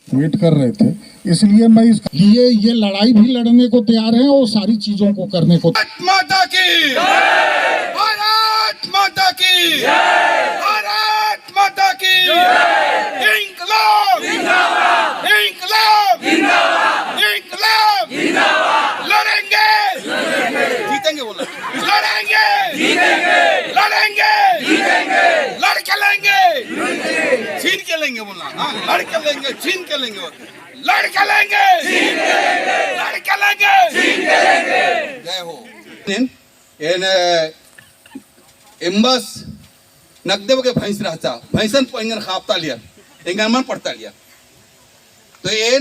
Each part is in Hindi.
वेट कर रहे थे, इसलिए मैं इस लिए ये लड़ाई भी लड़ने को तैयार है और सारी चीजों को करने को। माता की भारत माता की भारत माता की इंकलाब इंकलाब इंकलाब लड़ेंगे जीतेंगे बोला लड़ेंगे लड़ेंगे लड़ के लेंगे छीन के लेंगे बोला हाँ लड़ के लेंगे छीन के लेंगे लड़ के लेंगे लड़ के लेंगे जय हो एम्बस नकदेव के भैंस रहता भैंसन इंगन खापता लिया इंगन मन पड़ता लिया तो ये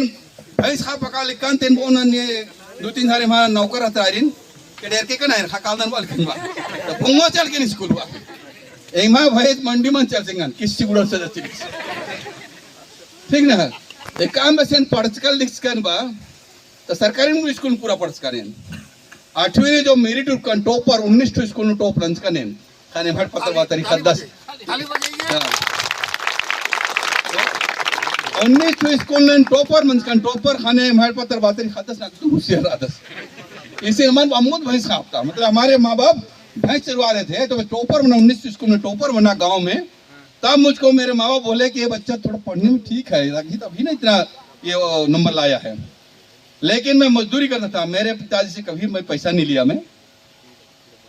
भैंस खा पका लिखन तेन बोन ने दो तीन सारे हमारा नौकर रहता आरिन के डेर के कना खा कालदन वाल खनवा तो पुंगो चल के स्कूल बा एक मां भैंस मंडी मन चल सिंगन किसी गुड़ से जाती ठीक ना एक काम बस इन पढ़कर लिखकर बा तो सरकारी स्कूल पूरा पढ़कर इन 8वीं ने जो मेरिट उनका टॉपर 19 स्कूल टॉप रंस का नेम खाने भट पत्र बा तरीका 10 19 स्कूल ने टॉपर मंस का टॉपर खाने भट पत्र बा तरीका 10 ना होशियार आदस इसे मन अमूद भैंस खापता मतलब हमारे माँ बाप भैंस चरवा रहे थे तो टॉपर बना 19 स्कूल में टॉपर बना गांव में तब मुझको मेरे माँ बाप बोले कि ये बच्चा थोड़ा पढ़ने में ठीक है तभी ना इतना ये नंबर लाया है लेकिन मैं मजदूरी करता था मेरे पिताजी से कभी मैं पैसा नहीं लिया मैं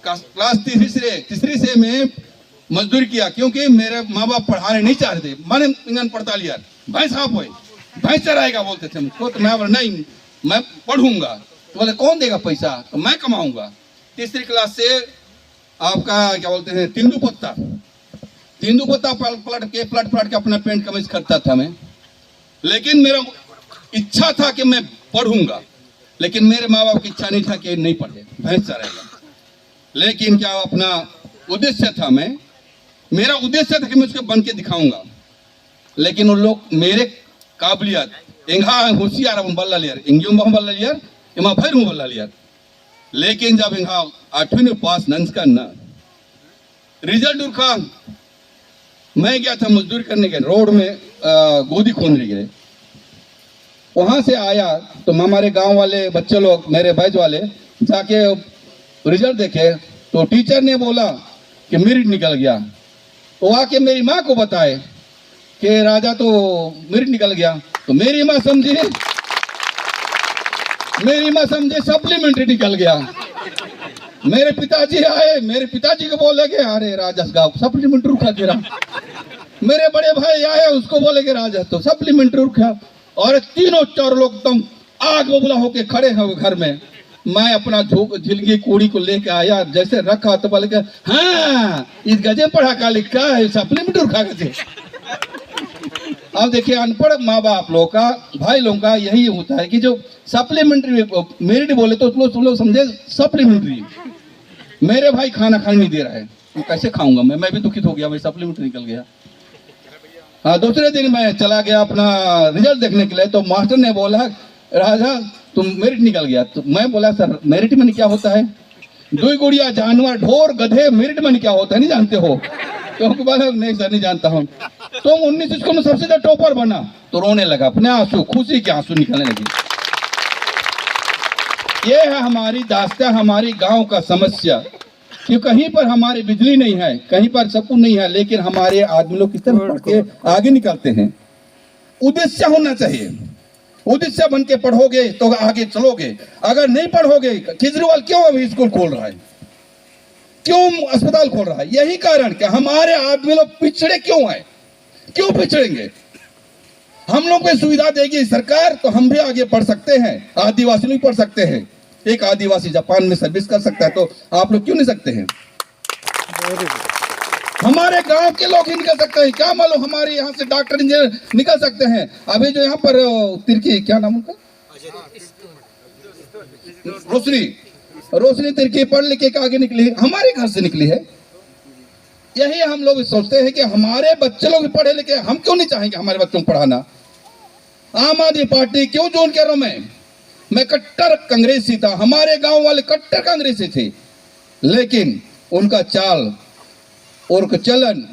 क्लास तीसरी से मैं मजदूरी किया क्योंकि मेरे माँ बाप पढ़ाने नहीं चाहते मैंने इंगन पढ़ता लिया भैंस आप हो भैंस चराएगा बोलते थे मुझको तो मैं बोला नहीं मैं पढ़ूंगा तो बोले कौन देगा पैसा तो मैं कमाऊंगा तीसरी क्लास से आपका क्या बोलते हैं तेंदू पत्ता पलट के अपना पेंट कमीज करता था मैं लेकिन मेरा इच्छा था कि मैं पढ़ूंगा लेकिन मेरे माँ बाप की इच्छा नहीं था कि नहीं पढ़े भैंस चराएगा लेकिन क्या अपना उद्देश्य था मेरा उद्देश्य था कि मैं उसको बन के दिखाऊंगा लेकिन उन लोग मेरे काबिलियत इंगा होशियार बल्ला लिया इंग्यूम बल्ला लिया इमा भैर बल्ला लिया लेकिन जब इंगा 8वीं में पास नंस का ना रिजल्ट उनका मैं गया था मजदूरी करने के रोड में गोदी खोदने के लिए वहां से आया तो हमारे गांव वाले बच्चे लोग मेरे बैच वाले जाके रिजल्ट देखे तो टीचर ने बोला कि मेरिट निकल गया तो आके मेरी माँ को बताए कि राजा तो मेरिट निकल गया तो मेरी माँ समझे सप्लीमेंट्री निकल गया मेरे पिताजी आए मेरे पिताजी को बोले कि अरे राजा सप्लीमेंट्री रुका गिरा मेरे बड़े भाई आए उसको बोले कि राजा तो सप्लीमेंट्री रुका और तीनों चार लोग एकदम आग बबूला होके खड़े हैं घर में मैं अपना झिलगी कूड़ी को लेके आया जैसे रखा तो बोले हाँ इस गजे पढ़ा का लिखा है सप्लीमेंट्री उठा के अब देखिए अनपढ़ माँ बाप लोग का भाई लोगों का यही होता है कि जो सप्लीमेंट्री मेरिट बोले तो तुम लोग समझे सप्लीमेंट्री मेरे भाई खाना खाने नहीं दे रहा है तो कैसे खाऊंगा मैं भी दुखित हो गया भाई सप्लीमेंट्री निकल गया हाँ दूसरे दिन मैं चला गया अपना रिजल्ट देखने के लिए तो मास्टर ने बोला राजा तुम मेरिट निकल गया तो मैं बोला सर मेरिट में क्या होता है दो गुड़िया जानवर ढोर गधे मेरिट में क्या होता है नहीं जानते हो क्योंकि बोला नहीं सर नहीं जानता हूँ तुम 19 स्कूल में सबसे ज्यादा टॉपर बना तो रोने लगा अपने आंसू खुशी के आंसू निकलने लगे ये है हमारी दास्तां हमारी गांव का समस्या कि कहीं पर हमारी बिजली नहीं है कहीं पर सब कुछ नहीं है लेकिन हमारे आदमी लोग किस तरह पढ़ के आगे निकलते हैं उद्देश्य होना चाहिए उद्देश्य बन के पढ़ोगे तो आगे चलोगे अगर नहीं पढ़ोगे केजरीवाल क्यों अभी स्कूल खोल रहा है क्यों अस्पताल खोल रहा है यही कारण कि हमारे आदमी लोग पिछड़े क्यों है क्यों पिछड़ेंगे हम लोग को सुविधा देगी सरकार तो हम भी आगे पढ़ सकते हैं आदिवासी भी पढ़ सकते हैं एक आदिवासी जापान में सर्विस कर सकता है तो आप लोग क्यों नहीं सकते हैं हमारे गांव के लोग ही निकल सकते हैं क्या मालूम हमारे यहाँ से डॉक्टर इंजीनियर निकल सकते हैं अभी जो यहाँ पर तिर्की क्या नाम उनका रोशनी तिर्की पढ़ लिख के आगे निकली हमारे घर से निकली है यही हम लोग सोचते हैं कि हमारे बच्चे लोग पढ़े लिखे हम क्यों नहीं चाहेंगे हमारे बच्चों को पढ़ाना आम आदमी पार्टी क्यों ज्वाइन कर रहा हूं मैं कट्टर कांग्रेसी था हमारे गांव वाले कट्टर कांग्रेसी थे लेकिन उनका चाल और चलन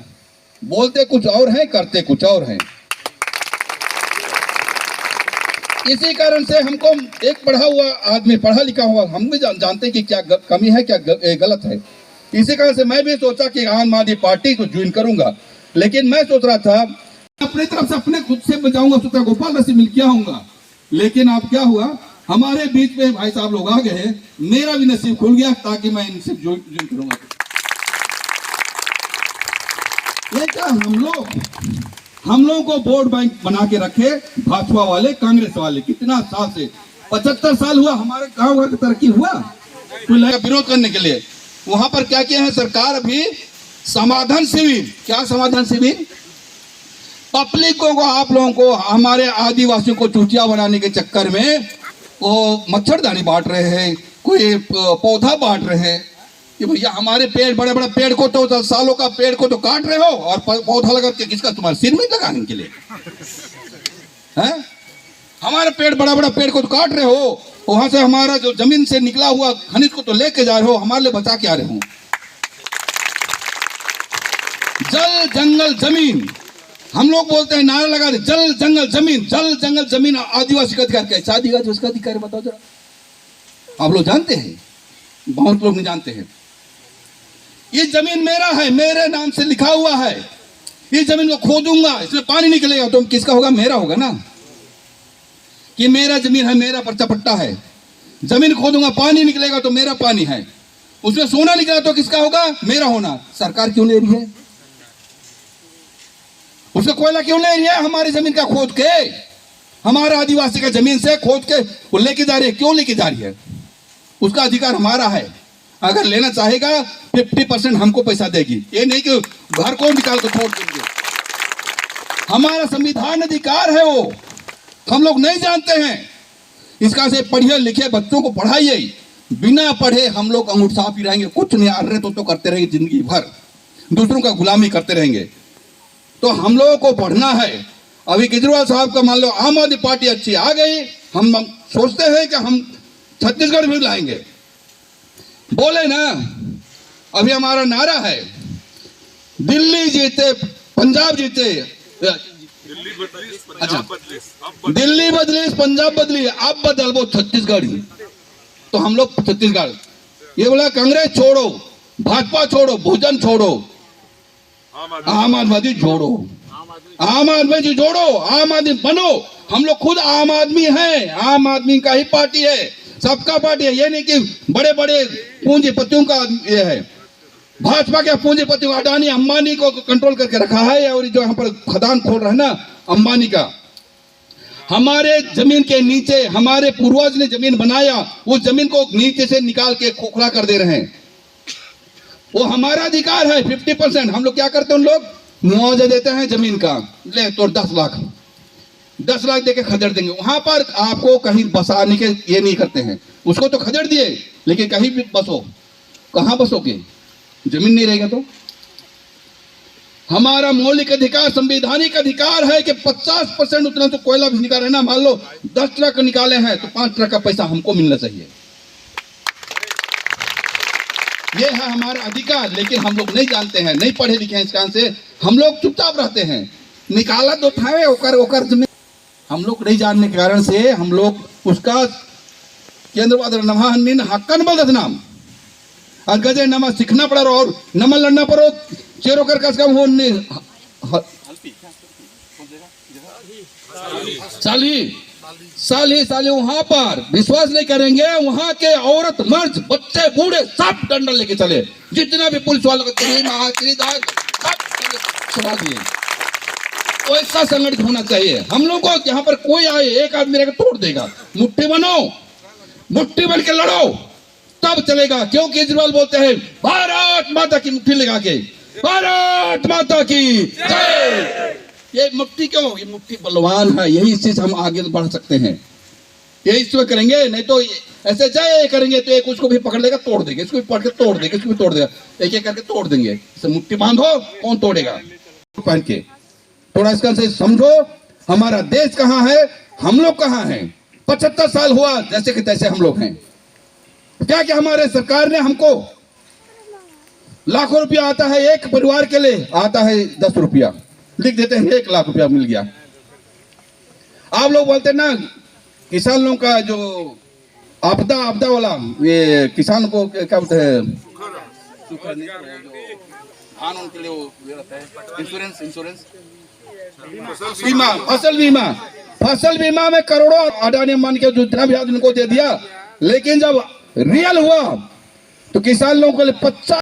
बोलते कुछ और है करते कुछ और है इसी कारण से हमको एक पढ़ा हुआ आदमी, पढ़ा लिखा हुआ, हम भी जानते हैं कि क्या कमी है, क्या गलत है। इसी कारण से मैं भी सोचा कि आम आदमी पार्टी को ज्वाइन करूंगा, लेकिन मैं सोच रहा था अपनी तरफ से अपने खुद से बचाऊंगा, सोचा गोपाल रसी मिल के आऊंगा। लेकिन अब क्या हुआ, हमारे बीच में भाई साहब लोग आ गए हैं, मेरा भी नसीब खुल गया ताकि मैं इनसे ज्वाइन करूंगा। ये क्या हम लोग को वोट बैंक बना के रखे भाजपा वाले, कांग्रेस वाले। कितना साल से, 75 साल हुआ हमारे गांव का तरक्की हुआ तो विरोध करने के लिए। वहां पर क्या किया है सरकार, अभी समाधान शिविर, क्या समाधान शिविर, पब्लिकों को, आप लोगों को, हमारे आदिवासियों को चूतिया बनाने के चक्कर में वो मच्छरदानी बांट रहे हैं, कोई पौधा बांट रहे हैं कि भैया हमारे पेड़, बड़े बड़े पेड़ को तो, सालों का पेड़ को तो काट रहे हो और पौधा लगा के किसका, तुम्हारे सिर में लगाने के लिए हैं? हमारे पेड़, बड़ा बड़ा पेड़ को तो काट रहे हो, वहां से हमारा जो जमीन से निकला हुआ खनिज को तो लेके जा रहे हो, हमारे लिए बचा के आ रहे हो। जल जंगल जमीन, हम लोग बोलते हैं, नारा लगा दे, जल जंगल जमीन, जल जंगल जमीन आदिवासी का अधिकार। कैसा आदिवासी का अधिकार है बताओ जरा। आप लोग जानते हैं, बहुत लोग नहीं जानते हैं। ये जमीन मेरा है, मेरे नाम से लिखा हुआ है। इस जमीन को खोदूंगा, इसमें पानी निकलेगा तो किसका होगा, मेरा होगा ना, कि मेरा जमीन है, मेरा पर्चा पट्टा है। जमीन खोदूंगा, पानी निकलेगा तो मेरा पानी है, उसमें सोना निकला तो किसका होगा, मेरा होना। सरकार क्यों ले रही है, उसका कोयला क्यों ले रही है हमारी जमीन का खोद के, हमारा आदिवासी का जमीन से खोद के वो लेके जा रही है। क्यों लेके जा रही है, उसका अधिकार हमारा है। अगर लेना चाहेगा 50% हमको पैसा देगी, ये नहीं कि घर को निकाल कर छोड़ देंगे। हमारा संविधान अधिकार है, वो हम लोग नहीं जानते हैं। इसका से पढ़िए लिखे बच्चों को पढ़ाइए, बिना पढ़े हम लोग अंगूठ साफ ही रहेंगे, कुछ नहीं, अर्रे तो करते रहेंगे जिंदगी भर, दूसरों का गुलामी करते रहेंगे। तो हम लोगों को पढ़ना है। अभी केजरीवाल साहब का मान लो आम आदमी पार्टी अच्छी आ गई, हम सोचते हैं कि हम छत्तीसगढ़ भी लाएंगे, बोले ना। अभी हमारा नारा है, दिल्ली जीते पंजाब जीते, अच्छा दिल्ली बदली पंजाब बदली, अब बदल वो छत्तीसगढ़। तो हम लोग छत्तीसगढ़, ये बोला कांग्रेस छोड़ो, भाजपा छोड़ो, भोजन छोड़ो, आम आदमी जोड़ो, आम आदमी जी जोड़ो, आम आदमी बनो। हम लोग खुद आम आदमी हैं, आम आदमी का ही पार्टी है, सबका पार्टी है। ये नहीं कि बड़े बड़े पूंजीपतियों का ये है। भाजपा के पूंजीपतियों, अडानी अंबानी को कंट्रोल करके रखा है, और जो यहाँ पर खदान खोल रहा है ना अंबानी का, हमारे जमीन के नीचे हमारे पूर्वज ने जमीन बनाया, उस जमीन को नीचे से निकाल के खोखला कर दे रहे हैं। वो हमारा अधिकार है 50%। हम लोग क्या करते हैं, उन लोग मुआवजा देते हैं जमीन का, ले तो 10 लाख देके खदेड़ देंगे। वहां पर आपको कहीं बसाने के ये नहीं करते हैं, उसको तो खदेड़ दिए, लेकिन कहीं भी बसो, कहां बसोगे, जमीन नहीं रहेगा तो। हमारा मौलिक अधिकार, संवैधानिक अधिकार है कि 50% उतना तो कोयला भी निकाले ना, मान लो 10 ट्रक निकाले हैं तो 5 ट्रक का पैसा हमको मिलना चाहिए। ये है हमारा अधिकार, लेकिन हम लोग नहीं जानते हैं, नहीं पढ़े लिखे हैं, इस कारण से हम लोग चुपचाप रहते हैं। निकाला तो था ओकर जमीन, हम लोग नहीं जानने के कारण से हम लोग उसका केंद्र नमन हक्कन बदत नाम और गजे नमा सीखना पड़ा और नमा लड़ना पड़ो चेरो कर कस कम हो साली वहां पर विश्वास नहीं करेंगे। वहां के औरत मर्द बच्चे बूढ़े सब डंडा लेके चले, जितना भी पुलिस वालों का चला दिए। ऐसा संगठित होना चाहिए। हम लोग को यहाँ पर कोई आए एक आदमी रहेगा तोड़ देगा, मुट्ठी बनो, मुट्ठी बन के लड़ो तब चलेगा। क्यों केजरीवाल बोलते हैं भारत माता की मुट्ठी लगा के, भारत माता की जय। ये मुट्ठी क्यों, ये मुट्ठी बलवान है, यही चीज हम आगे बढ़ सकते हैं, यही इसमें करेंगे। नहीं तो ऐसे जय करेंगे तो एक उसको भी पकड़ लेगा तोड़ देगा, इसको भी पकड़ के तोड़ देगा, इसको भी तोड़ देगा, एक एक करके तोड़ देंगे। मुट्ठी बांधो, कौन तोड़ेगा पहन के। थोड़ा इसका से समझो हमारा देश कहां है, हम लोग कहां हैं। 75 साल हुआ जैसे कि तैसे हम लोग हैं। क्या क्या हमारे सरकार ने हमको लाखों रुपया आता है, एक परिवार के लिए आता है 10 रुपया, लिख देते हैं 1 लाख रुपया मिल गया। आप लोग बोलते हैं ना किसान लोगों का जो आपदा वाला, ये किसान को क्या बोलते हैं, सूखा नहीं, जो धान उनके लिए वो रहता है इंश्योरेंस बीमा, फसल बीमा में करोड़ों अडानी मान के जितना भी आदमी को दे दिया, लेकिन जब रियल हुआ तो किसान लोगों को 50